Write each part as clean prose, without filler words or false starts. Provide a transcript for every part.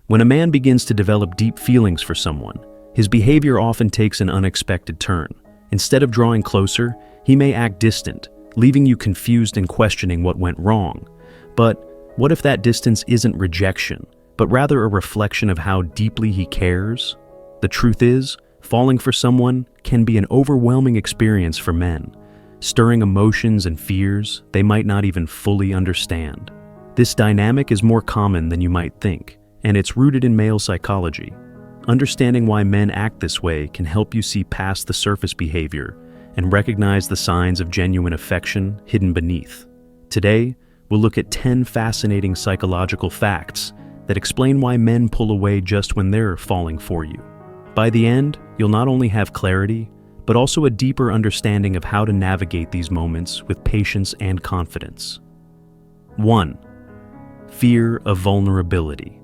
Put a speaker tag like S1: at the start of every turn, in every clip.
S1: When a man begins to develop deep feelings for someone, his behavior often takes an unexpected turn. Instead of drawing closer, he may act distant, leaving you confused and questioning what went wrong. But what if that distance isn't rejection, but rather a reflection of how deeply he cares? The truth is, falling for someone can be an overwhelming experience for men, stirring emotions and fears they might not even fully understand. This dynamic is more common than you might think, and it's rooted in male psychology. Understanding why men act this way can help you see past the surface behavior and recognize the signs of genuine affection hidden beneath. Today, we'll look at 10 fascinating psychological facts that explain why men pull away just when they're falling for you. By the end, you'll not only have clarity, but also a deeper understanding of how to navigate these moments with patience and confidence. 1. Fear of vulnerability.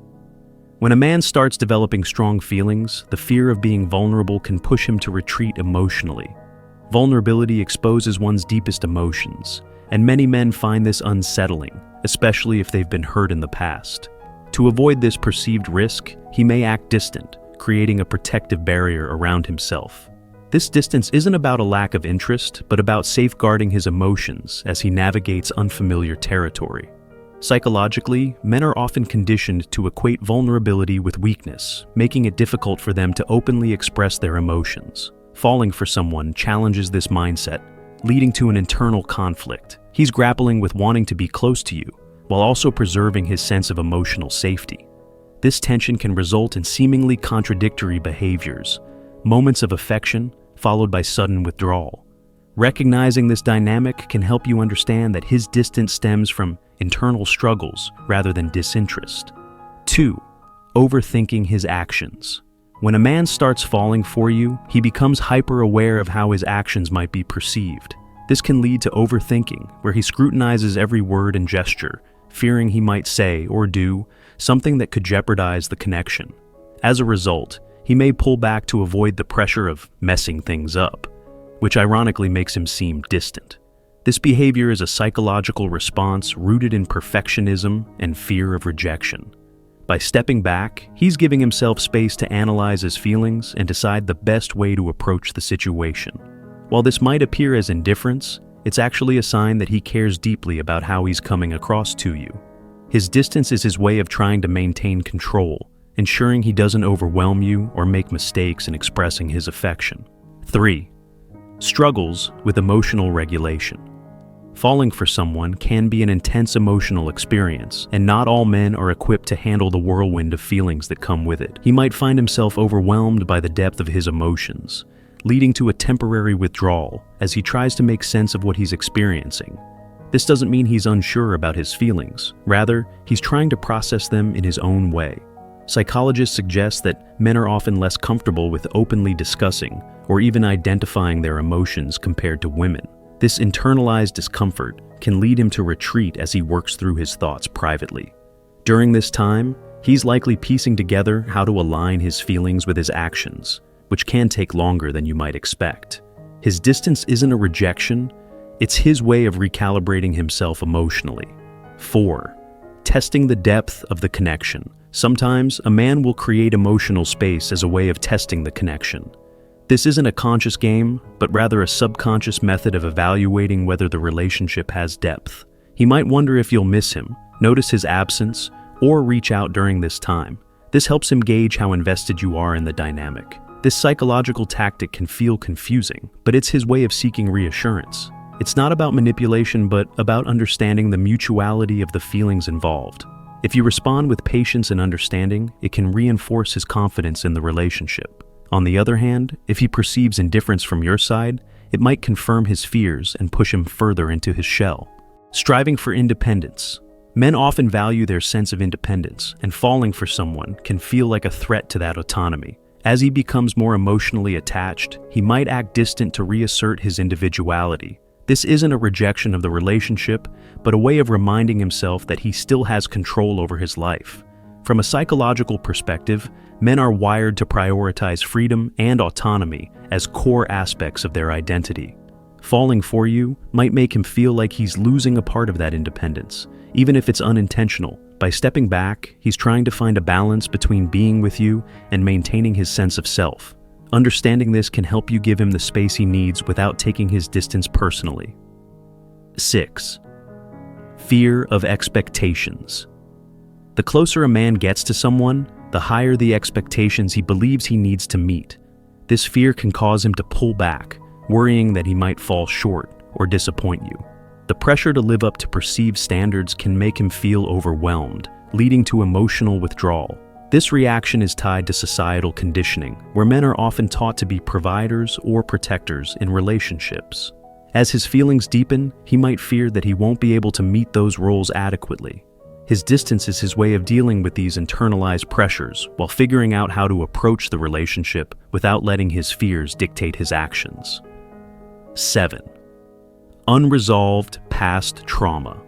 S1: When a man starts developing strong feelings, the fear of being vulnerable can push him to retreat emotionally. Vulnerability exposes one's deepest emotions, and many men find this unsettling, especially if they've been hurt in the past. To avoid this perceived risk, he may act distant, creating a protective barrier around himself. This distance isn't about a lack of interest, but about safeguarding his emotions as he navigates unfamiliar territory. Psychologically, men are often conditioned to equate vulnerability with weakness, making it difficult for them to openly express their emotions. Falling for someone challenges this mindset, leading to an internal conflict. He's grappling with wanting to be close to you, while also preserving his sense of emotional safety. This tension can result in seemingly contradictory behaviors, moments of affection followed by sudden withdrawal. Recognizing this dynamic can help you understand that his distance stems from internal struggles rather than disinterest. 2. Overthinking his actions. When a man starts falling for you, he becomes hyper-aware of how his actions might be perceived. This can lead to overthinking, where he scrutinizes every word and gesture, fearing he might say or do something that could jeopardize the connection. As a result, he may pull back to avoid the pressure of messing things up, which ironically makes him seem distant. This behavior is a psychological response rooted in perfectionism and fear of rejection. By stepping back, he's giving himself space to analyze his feelings and decide the best way to approach the situation. While this might appear as indifference, it's actually a sign that he cares deeply about how he's coming across to you. His distance is his way of trying to maintain control, ensuring he doesn't overwhelm you or make mistakes in expressing his affection. 3. Struggles with emotional regulation. Falling for someone can be an intense emotional experience, and not all men are equipped to handle the whirlwind of feelings that come with it. He might find himself overwhelmed by the depth of his emotions, leading to a temporary withdrawal as he tries to make sense of what he's experiencing. This doesn't mean he's unsure about his feelings. Rather, he's trying to process them in his own way. Psychologists suggest that men are often less comfortable with openly discussing or even identifying their emotions compared to women. This internalized discomfort can lead him to retreat as he works through his thoughts privately. During this time, he's likely piecing together how to align his feelings with his actions, which can take longer than you might expect. His distance isn't a rejection, it's his way of recalibrating himself emotionally. 4. Testing the depth of the connection. Sometimes, a man will create emotional space as a way of testing the connection. This isn't a conscious game, but rather a subconscious method of evaluating whether the relationship has depth. He might wonder if you'll miss him, notice his absence, or reach out during this time. This helps him gauge how invested you are in the dynamic. This psychological tactic can feel confusing, but it's his way of seeking reassurance. It's not about manipulation, but about understanding the mutuality of the feelings involved. If you respond with patience and understanding, it can reinforce his confidence in the relationship. On the other hand, if he perceives indifference from your side, it might confirm his fears and push him further into his shell. Striving for independence. Men often value their sense of independence, and falling for someone can feel like a threat to that autonomy. As he becomes more emotionally attached, he might act distant to reassert his individuality. This isn't a rejection of the relationship, but a way of reminding himself that he still has control over his life. From a psychological perspective, men are wired to prioritize freedom and autonomy as core aspects of their identity. Falling for you might make him feel like he's losing a part of that independence, even if it's unintentional. By stepping back, he's trying to find a balance between being with you and maintaining his sense of self. Understanding this can help you give him the space he needs without taking his distance personally. 6. Fear of expectations. The closer a man gets to someone, the higher the expectations he believes he needs to meet. This fear can cause him to pull back, worrying that he might fall short or disappoint you. The pressure to live up to perceived standards can make him feel overwhelmed, leading to emotional withdrawal. This reaction is tied to societal conditioning, where men are often taught to be providers or protectors in relationships. As his feelings deepen, he might fear that he won't be able to meet those roles adequately. His distance is his way of dealing with these internalized pressures while figuring out how to approach the relationship without letting his fears dictate his actions. 7. Unresolved past trauma.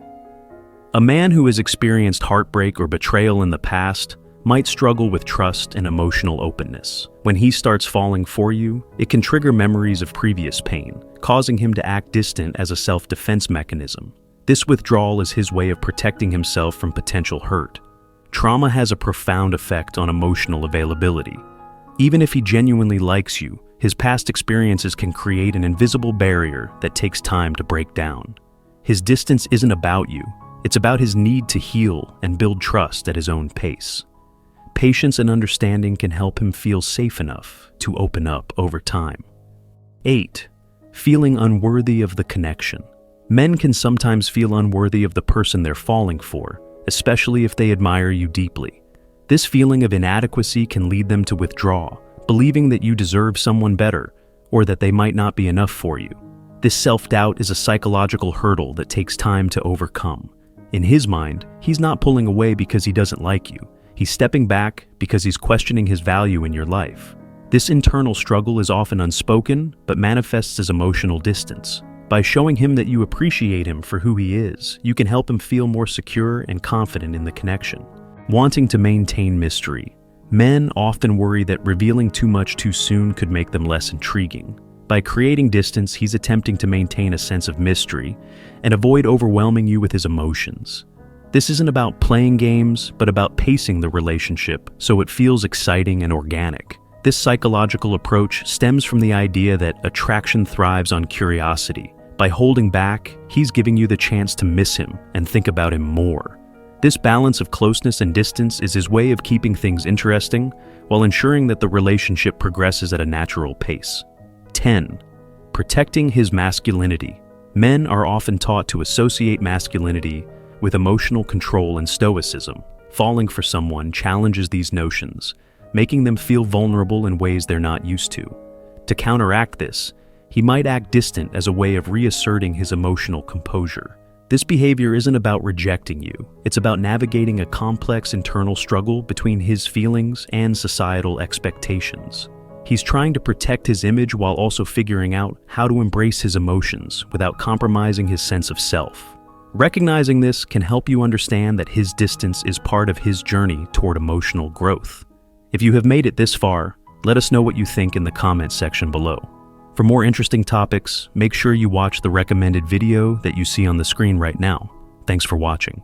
S1: A man who has experienced heartbreak or betrayal in the past might struggle with trust and emotional openness. When he starts falling for you, it can trigger memories of previous pain, causing him to act distant as a self-defense mechanism. This withdrawal is his way of protecting himself from potential hurt. Trauma has a profound effect on emotional availability. Even if he genuinely likes you, his past experiences can create an invisible barrier that takes time to break down. His distance isn't about you, it's about his need to heal and build trust at his own pace. Patience and understanding can help him feel safe enough to open up over time. 8. Feeling unworthy of the connection. Men can sometimes feel unworthy of the person they're falling for, especially if they admire you deeply. This feeling of inadequacy can lead them to withdraw, believing that you deserve someone better, or that they might not be enough for you. This self-doubt is a psychological hurdle that takes time to overcome. In his mind, he's not pulling away because he doesn't like you. He's stepping back because he's questioning his value in your life. This internal struggle is often unspoken, but manifests as emotional distance. By showing him that you appreciate him for who he is, you can help him feel more secure and confident in the connection. Wanting to maintain mystery. Men often worry that revealing too much too soon could make them less intriguing. By creating distance, he's attempting to maintain a sense of mystery and avoid overwhelming you with his emotions. This isn't about playing games, but about pacing the relationship so it feels exciting and organic. This psychological approach stems from the idea that attraction thrives on curiosity. By holding back, he's giving you the chance to miss him and think about him more. This balance of closeness and distance is his way of keeping things interesting while ensuring that the relationship progresses at a natural pace. 10. Protecting his masculinity. Men are often taught to associate masculinity with emotional control and stoicism. Falling for someone challenges these notions, making them feel vulnerable in ways they're not used to. To counteract this, he might act distant as a way of reasserting his emotional composure. This behavior isn't about rejecting you, it's about navigating a complex internal struggle between his feelings and societal expectations. He's trying to protect his image while also figuring out how to embrace his emotions without compromising his sense of self. Recognizing this can help you understand that his distance is part of his journey toward emotional growth. If you have made it this far, let us know what you think in the comments section below. For more interesting topics, make sure you watch the recommended video that you see on the screen right now. Thanks for watching.